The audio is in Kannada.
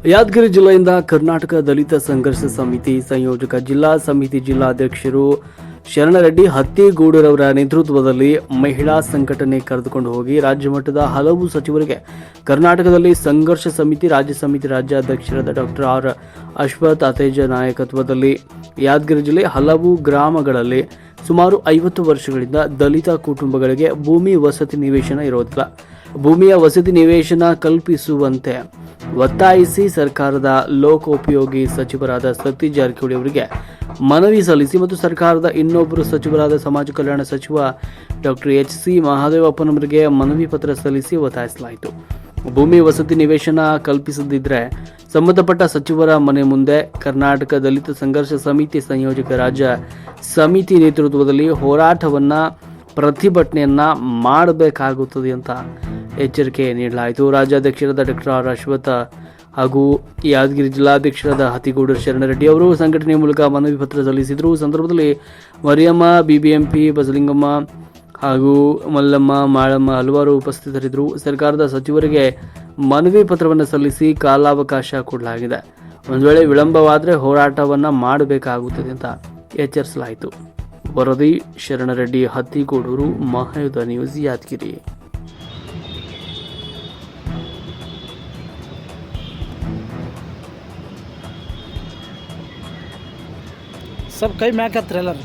ಯಾದಗಿರಿ ಜಿಲ್ಲೆಯಿಂದ ಕರ್ನಾಟಕ ದಲಿತ ಸಂಘರ್ಷ ಸಮಿತಿ ಸಂಯೋಜಕ ಜಿಲ್ಲಾ ಸಮಿತಿ ಜಿಲ್ಲಾಧ್ಯಕ್ಷರು ಶರಣರೆಡ್ಡಿ ಹತ್ತಿಗೂಡರವರ ನೇತೃತ್ವದಲ್ಲಿ ಮಹಿಳಾ ಸಂಘಟನೆ ಕರೆದುಕೊಂಡು ಹೋಗಿ ರಾಜ್ಯ ಮಟ್ಟದ ಹಲವು ಸಚಿವರಿಗೆ ಕರ್ನಾಟಕದಲ್ಲಿ ಸಂಘರ್ಷ ಸಮಿತಿ ರಾಜ್ಯ ಸಮಿತಿ ರಾಜ್ಯಾಧ್ಯಕ್ಷರಾದ ಡಾಕ್ಟರ್ ಆರ್ ಅಶ್ವಥ್ ಅತೇಜ ನಾಯಕತ್ವದಲ್ಲಿ ಯಾದಗಿರಿ ಜಿಲ್ಲೆ ಹಲವು ಗ್ರಾಮಗಳಲ್ಲಿ ಸುಮಾರು 50 ವರ್ಷಗಳಿಂದ ದಲಿತ ಕುಟುಂಬಗಳಿಗೆ ಭೂಮಿ ವಸತಿ ನಿವೇಶನ ಇರೋದಿಲ್ಲ. ಭೂಮಿಯ ವಸತಿ ನಿವೇಶನ ಕಲ್ಪಿಸುವಂತೆ ಒತ್ತಾಯಿಸಿ ಸರ್ಕಾರದ ಲೋಕೋಪಯೋಗಿ ಸಚಿವರಾದ ಸತೀಶ್ ಜಾರಕಿಹೊಳಿ ಅವರಿಗೆ ಮನವಿ ಸಲ್ಲಿಸಿ ಮತ್ತು ಸರ್ಕಾರದ ಇನ್ನೊಬ್ಬರು ಸಚಿವರಾದ ಸಮಾಜ ಕಲ್ಯಾಣ ಸಚಿವ ಡಾಕ್ಟರ್ ಎಚ್.ಸಿ. ಮಹದೇವಪ್ಪನವರಿಗೆ ಮನವಿ ಪತ್ರ ಸಲ್ಲಿಸಿ ಒತ್ತಾಯಿಸಲಾಯಿತು. ಭೂಮಿ ವಸತಿ ನಿವೇಶನ ಕಲ್ಪಿಸದಿದ್ದರೆ ಸಂಬಂಧಪಟ್ಟ ಸಚಿವರ ಮನೆ ಮುಂದೆ ಕರ್ನಾಟಕ ದಲಿತ ಸಂಘರ್ಷ ಸಮಿತಿ ಸಂಯೋಜಕ ರಾಜ್ಯ ಸಮಿತಿ ನೇತೃತ್ವದಲ್ಲಿ ಹೋರಾಟವನ್ನ ಪ್ರತಿಭಟನೆಯನ್ನ ಮಾಡಬೇಕಾಗುತ್ತದೆ ಅಂತ ಎಚ್ಚರಿಕೆ ನೀಡಲಾಯಿತು. ರಾಜ್ಯಾಧ್ಯಕ್ಷರಾದ ಡಾಕ್ಟರ್ ಆರ್ ಅಶ್ವಥ್ ಹಾಗೂ ಯಾದಗಿರಿ ಜಿಲ್ಲಾಧ್ಯಕ್ಷರಾದ ಹತ್ತಿಗೂಡರ ಶರಣರೆಡ್ಡಿ ಅವರು ಸಂಘಟನೆಯ ಮೂಲಕ ಮನವಿ ಪತ್ರ ಸಲ್ಲಿಸಿದರು. ಸಂದರ್ಭದಲ್ಲಿ ಮರಿಯಮ್ಮ, ಬಿಬಿಎಂಪಿ, ಬಸಲಿಂಗಮ್ಮ ಹಾಗೂ ಮಲ್ಲಮ್ಮ, ಮಾಳಮ್ಮ ಹಲವಾರು ಉಪಸ್ಥಿತರಿದ್ದರು. ಸರ್ಕಾರದ ಸಚಿವರಿಗೆ ಮನವಿ ಪತ್ರವನ್ನು ಸಲ್ಲಿಸಿ ಕಾಲಾವಕಾಶ ಕೊಡಲಾಗಿದೆ. ಒಂದು ವೇಳೆ ವಿಳಂಬವಾದರೆ ಹೋರಾಟವನ್ನು ಮಾಡಬೇಕಾಗುತ್ತದೆ ಅಂತ ಎಚ್ಚರಿಸಲಾಯಿತು. ವರದಿ ಶರಣರೆಡ್ಡಿ ಹತ್ತಿಗೂಡೂರು, ಮಹಾಯುಧ ನ್ಯೂಸ್, ಯಾದಗಿರಿ. सब कई मैक हत्र ಎಲ್ಲರೂ